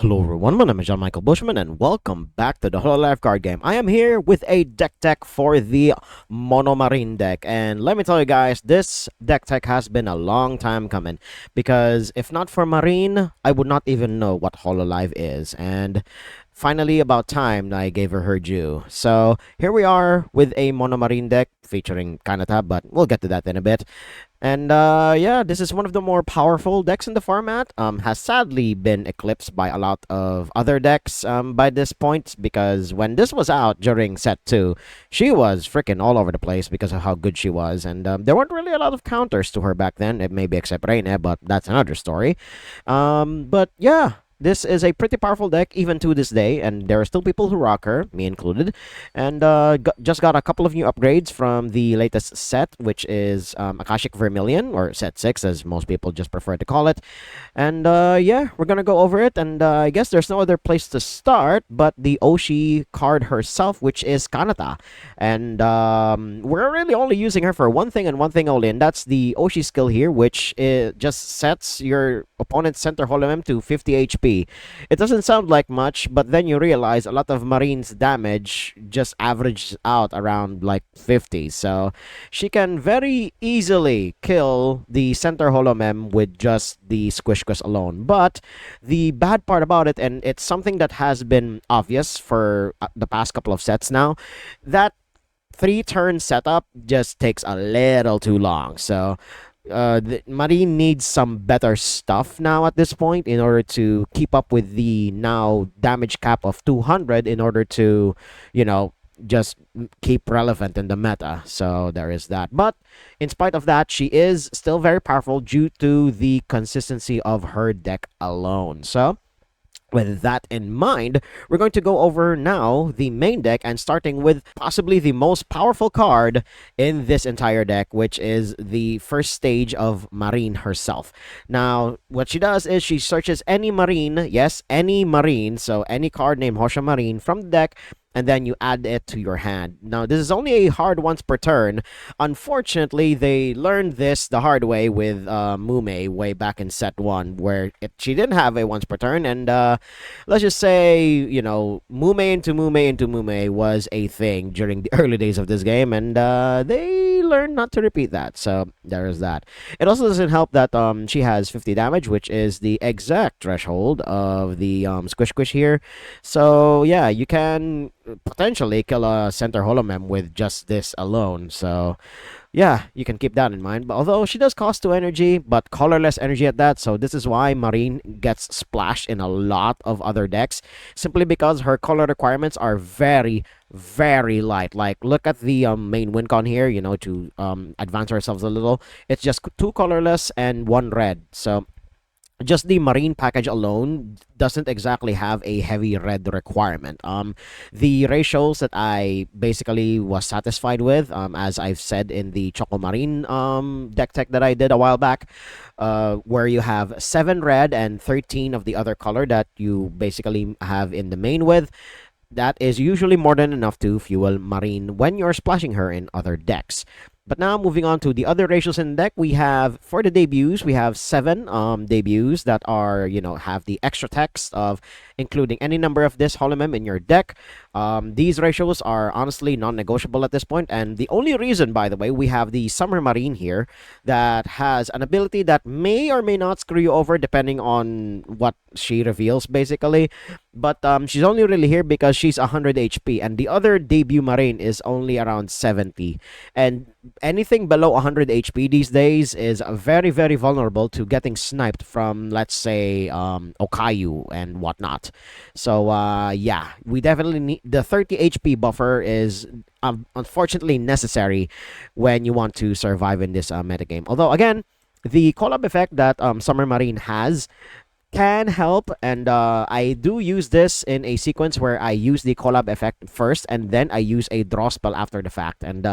Hello everyone, my name is John Michael Bushman and welcome back to the Hololive card game. I am here with a deck tech for the MonoMarine deck, and let me tell you guys, this deck tech has been a long time coming because if not for Marine, I would not even know what Hololive is, and finally about time I gave her due. So here we are with a MonoMarine deck featuring Kanata, but we'll get to that in a bit. And yeah, this is one of the more powerful decks in the format. Has sadly been eclipsed by a lot of other decks by this point because when this was out during set 2, she was freaking all over the place because of how good she was. And there weren't really a lot of counters to her back then, maybe except Reine, but that's another story. But yeah, this is a pretty powerful deck even to this day, and there are still people who rock her, me included. And just got a couple of new upgrades from the latest set, which is Akashic Vermilion, or set 6, as most people just prefer to call it. And yeah, we're gonna go over it, and I guess there's no other place to start but the Oshi card herself, which is Kanata. And we're really only using her for one thing and one thing only, and that's the Oshi skill here, which just sets your opponent's center Holomem to 50 HP. It doesn't sound like much, but then you realize a lot of Marine's damage just averages out around like 50. So she can very easily kill the center Holomem with just the Squish Squish alone. But the bad part about it, and it's something that has been obvious for the past couple of sets now, that 3-turn setup just takes a little too long. So the Marine needs some better stuff now at this point in order to keep up with the now damage cap of 200 in order to, you know, just keep relevant in the meta. So there is that. But in spite of that, she is still very powerful due to the consistency of her deck alone. So with that in mind, we're going to go over now the main deck and starting with possibly the most powerful card in this entire deck, which is the first stage of Marine herself. Now, what she does is she searches any Marine, yes, any Marine, so any card named Hosha Marine from the deck, and then you add it to your hand. Now, this is only a hard once per turn. Unfortunately, they learned this the hard way with Mume way back in set 1, where she didn't have a once per turn, and let's just say, you know, Mume into Mume into Mume was a thing during the early days of this game, and they learned not to repeat that, so there is that. It also doesn't help that she has 50 damage, which is the exact threshold of the Squish Squish here. So yeah, you can potentially kill a center Holomem with just this alone. So yeah, you can keep that in mind. But although she does cost 2 energy, but colorless energy at that, so this is why Marine gets splashed in a lot of other decks, simply because her color requirements are very, very light. Like, look at the main win con here, you know, to advance ourselves a little. It's just 2 colorless and 1 red. So just the Marine package alone doesn't exactly have a heavy red requirement. The ratios that I basically was satisfied with, as I've said in the Choco Marine deck tech that I did a while back, where you have 7 red and 13 of the other color that you basically have in the main with. That is usually more than enough to fuel Marine when you're splashing her in other decks. But now moving on to the other ratios in the deck, we have for the debuts, we have 7 debuts that are, you know, have the extra text of including any number of this Holomem in your deck. These ratios are honestly non-negotiable at this point, and the only reason, by the way, we have the Summer Marine here that has an ability that may or may not screw you over depending on what she reveals, basically. But she's only really here because she's 100 HP, and the other debut Marine is only around 70. And anything below 100 HP these days is very, very vulnerable to getting sniped from, let's say, Okayu and whatnot. So, yeah, we definitely need the 30 HP buffer is unfortunately necessary when you want to survive in this metagame. Although, again, the collab effect that Summer Marine has can help, and I do use this in a sequence where I use the collab effect first and then I use a draw spell after the fact, and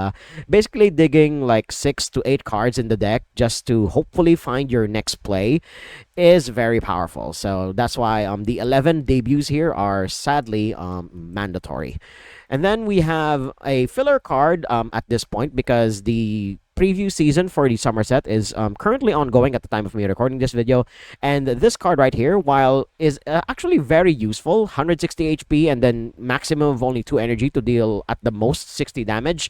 basically digging like 6 to 8 cards in the deck just to hopefully find your next play is very powerful. So that's why the 11 debuts here are sadly mandatory. And then we have a filler card at this point because the preview season for the summer set is currently ongoing at the time of me recording this video, and this card right here, while is actually very useful, 160 HP and then maximum of only 2 energy to deal at the most 60 damage,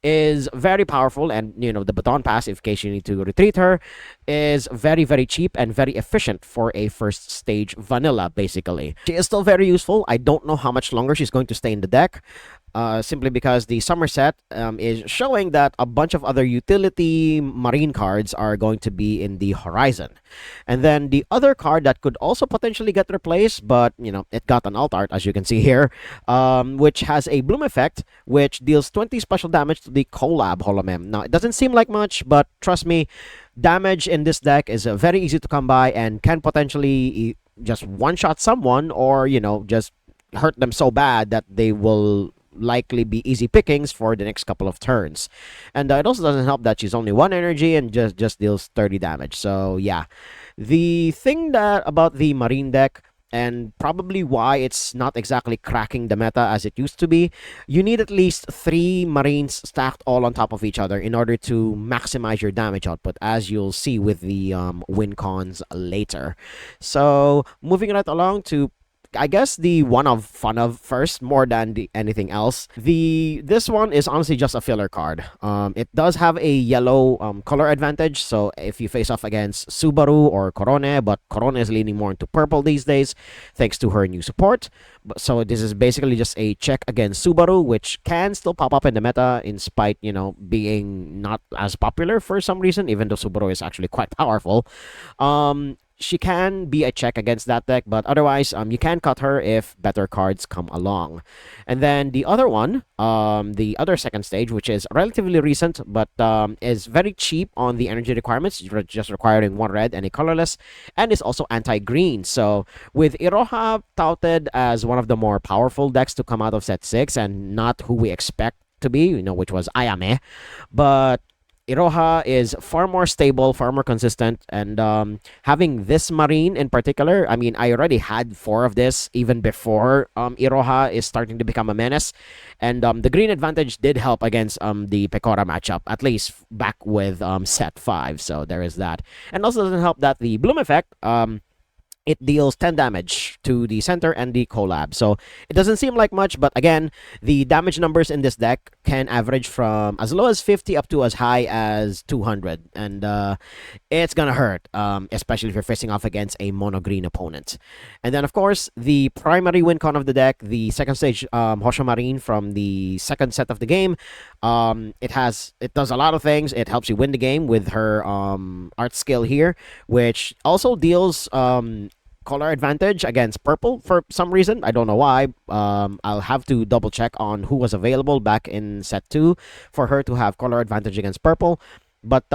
is very powerful. And the baton pass, in case you need to retreat her, is very, very cheap and very efficient for a first stage vanilla. Basically, she is still very useful. I don't know how much longer she's going to stay in the deck, simply because the summer set is showing that a bunch of other utility marine cards are going to be in the horizon. And then the other card that could also potentially get replaced, but it got an alt art, as you can see here, which has a bloom effect, which deals 20 special damage to the collab Holomem. Now, it doesn't seem like much, but trust me, damage in this deck is very easy to come by and can potentially just one-shot someone, or just hurt them so bad that they will likely be easy pickings for the next couple of turns. And it also doesn't help that she's only 1 energy and just deals 30 damage. So yeah, the thing that about the marine deck, and probably why it's not exactly cracking the meta as it used to be, you need at least 3 marines stacked all on top of each other in order to maximize your damage output, as you'll see with the win cons later. So moving right along to, I guess, the one of fun of first, more than anything else. This one is honestly just a filler card. It does have a yellow color advantage, so if you face off against Subaru or Corone, but Corone is leaning more into purple these days thanks to her new support. So this is basically just a check against Subaru, which can still pop up in the meta in spite, being not as popular for some reason, even though Subaru is actually quite powerful. She can be a check against that deck, but otherwise, you can cut her if better cards come along. And then the other one, the other second stage, which is relatively recent, but is very cheap on the energy requirements, just requiring 1 red and a colorless, and is also anti-green. So with Iroha touted as one of the more powerful decks to come out of set 6, and not who we expect to be, which was Ayame, but Iroha is far more stable, far more consistent, and having this marine in particular, I mean, I already had 4 of this even before Iroha is starting to become a menace, and the green advantage did help against the Pecora matchup, at least back with set 5, so there is that. And also doesn't help that the bloom effect, it deals 10 damage to the center and the collab. So it doesn't seem like much, but again, the damage numbers in this deck can average from as low as 50 up to as high as 200. And it's gonna hurt, especially if you're facing off against a mono-green opponent. And then, of course, the primary win con of the deck, the second stage Hololive from the second set of the game. It does a lot of things. It helps you win the game with her art skill here, which also deals color advantage against purple for some reason. I don't know why. I'll have to double check on who was available back in set 2 for her to have color advantage against purple. But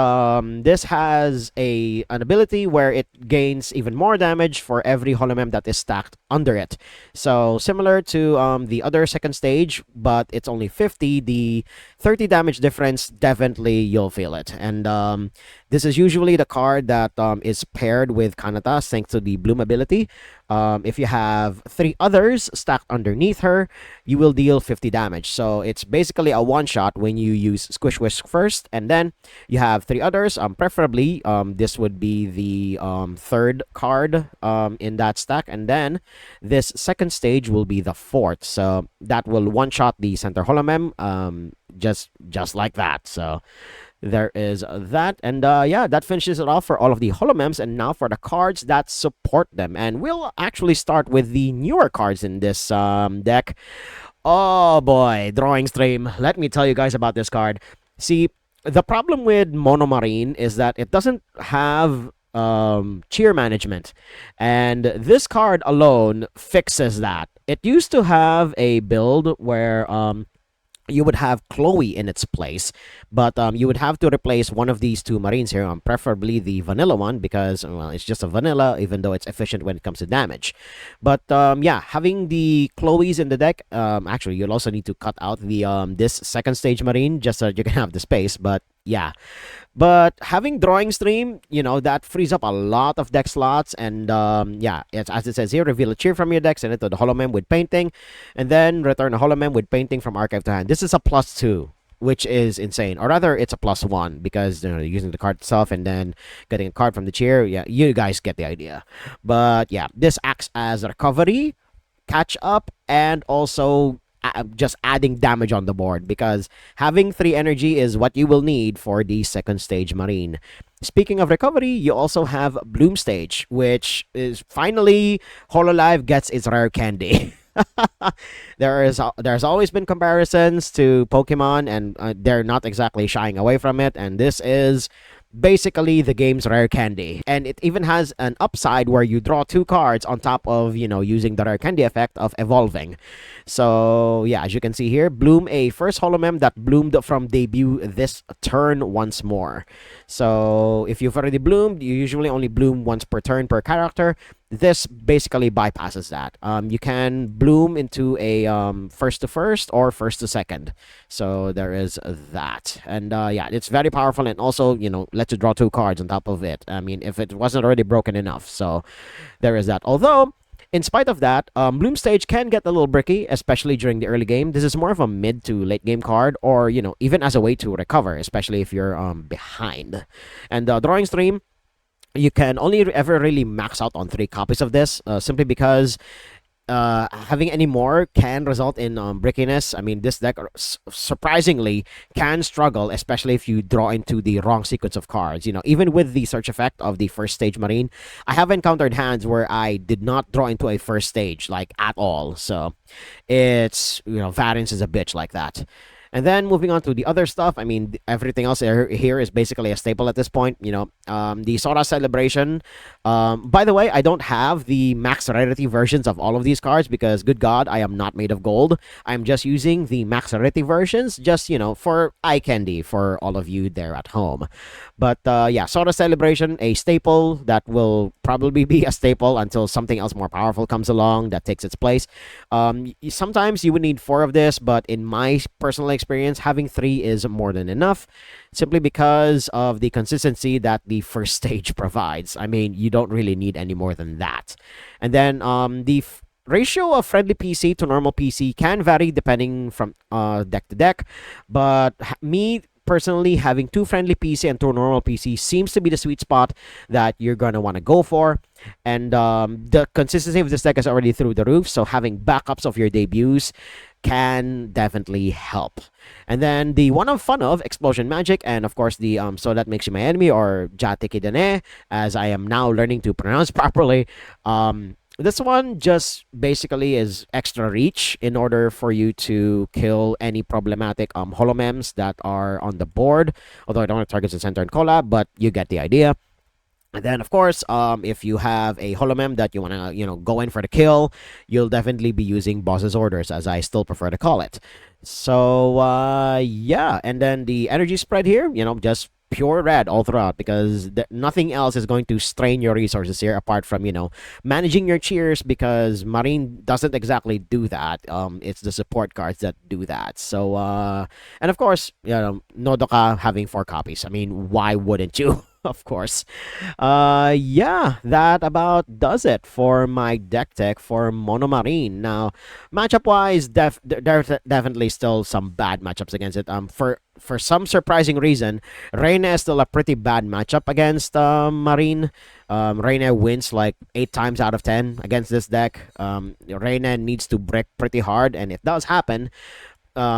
this has an ability where it gains even more damage for every Holomem that is stacked under it. So similar to the other second stage, but it's only 50. The 30 damage difference, definitely you'll feel it. And this is usually the card that is paired with Kanata thanks to the bloom ability. If you have 3 others stacked underneath her, you will deal 50 damage. So it's basically a one-shot when you use Squish Whisk first, and then you have 3 others. Preferably, this would be the third card in that stack, and then this second stage will be the 4th. So that will one-shot the center Holomem, just like that. So there is that, and yeah, that finishes it off for all of the Holomems. And now for the cards that support them, and we'll actually start with the newer cards in this deck. Oh boy, Drawing Stream. Let me tell you guys about this card. See, the problem with MonoMarine is that it doesn't have cheer management, and this card alone fixes that. It used to have a build where you would have Chloe in its place, but you would have to replace one of these 2 marines here, preferably the vanilla one, because, well, it's just a vanilla, even though it's efficient when it comes to damage. But yeah, having the Chloes in the deck, actually, you'll also need to cut out the this second stage marine just so you can have the space, but yeah. But having Drawing Stream, that frees up a lot of deck slots. And yeah, as it says here, reveal a cheer from your deck, send it to the Holomem with painting, and then return a Holomem with painting from archive to hand. This is a +2. which is insane. Or rather, it's a +1 because using the card itself and then getting a card from the chair. Yeah, you guys get the idea. But yeah, this acts as recovery, catch up, and also just adding damage on the board because having 3 energy is what you will need for the second stage Marine. Speaking of recovery, you also have Bloom Stage, which is finally Hololive gets its rare candy. There's always been comparisons to Pokemon, and they're not exactly shying away from it. And this is basically the game's rare candy, and it even has an upside where you draw 2 cards on top of using the rare candy effect of evolving. So yeah, as you can see here, bloom a first holomem that bloomed from debut this turn once more. So if you've already bloomed, you usually only bloom once per turn per character. This basically bypasses that. You can bloom into a first to first or first to second. So there is that. And yeah, it's very powerful, and also, lets you draw 2 cards on top of it. I mean, if it wasn't already broken enough. So there is that. Although, in spite of that, Bloom Stage can get a little bricky, especially during the early game. This is more of a mid to late game card, or, even as a way to recover, especially if you're behind. And Drawing Stream, you can only ever really max out on 3 copies of this, simply because having any more can result in brickiness. I mean, this deck surprisingly can struggle, especially if you draw into the wrong sequence of cards. Even with the search effect of the first stage Marine, I have encountered hands where I did not draw into a first stage, like, at all. So it's, variance is a bitch like that. And then moving on to the other stuff, I mean, everything else here is basically a staple at this point. The Sora Celebration. By the way, I don't have the max rarity versions of all of these cards because, good God, I am not made of gold. I'm just using the max rarity versions, just, for eye candy for all of you there at home. But yeah, Sora Celebration, a staple that will probably be a staple until something else more powerful comes along that takes its place. Sometimes you would need 4 of this, but in my personal experience, having 3 is more than enough, simply because of the consistency that the first stage provides. I mean, you don't really need any more than that. And then the ratio of friendly PC to normal PC can vary depending from deck to deck, but me personally, having 2 friendly PC and 2 normal PC seems to be the sweet spot that you're going to want to go for. And the consistency of this deck is already through the roof, so having backups of your debuts can definitely help. And then the one I'm fun of, Explosion Magic, and of course the So That Makes You My Enemy, or Jatekidane, as I am now learning to pronounce properly. This one just basically is extra reach in order for you to kill any problematic holomems that are on the board. Although I don't have targets in center and collab, but you get the idea. And then, of course, if you have a holomem that you want to, go in for the kill, you'll definitely be using Boss's Orders, as I still prefer to call it. So, yeah. And then the energy spread here, just pure red all throughout, because nothing else is going to strain your resources here apart from, managing your cheers, because Marine doesn't exactly do that. It's the support cards that do that. So, and of course, Nodoka having 4 copies. I mean, why wouldn't you? Of course. Yeah, that about does it for my deck tech for MonoMarine. Now, matchup wise, there's definitely still some bad matchups against it. For some surprising reason, Reina is still a pretty bad matchup against Marine. Reina wins like 8 times out of 10 against this deck. Reina needs to brick pretty hard, and it does happen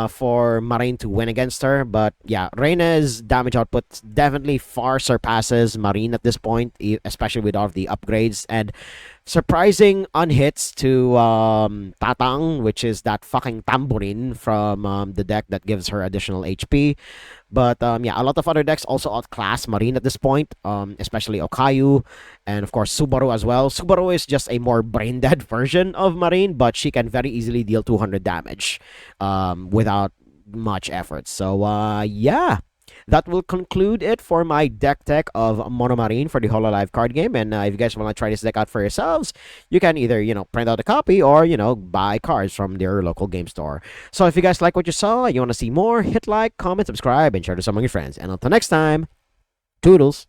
for Marine to win against her. But yeah, Reina's damage output definitely far surpasses Marine at this point, especially with all of the upgrades and surprising unhits to Tatang, which is that fucking tambourine from the deck that gives her additional HP. But yeah, a lot of other decks also outclass Marine at this point, especially Okayu, and of course Subaru as well. Subaru is just a more brain-dead version of Marine, but she can very easily deal 200 damage without much effort. So yeah, that will conclude it for my deck tech of MonoMarine for the Hololive card game. And if you guys want to try this deck out for yourselves, you can either, print out a copy or, buy cards from their local game store. So if you guys like what you saw, you want to see more, hit like, comment, subscribe, and share to some of your friends. And until next time, toodles.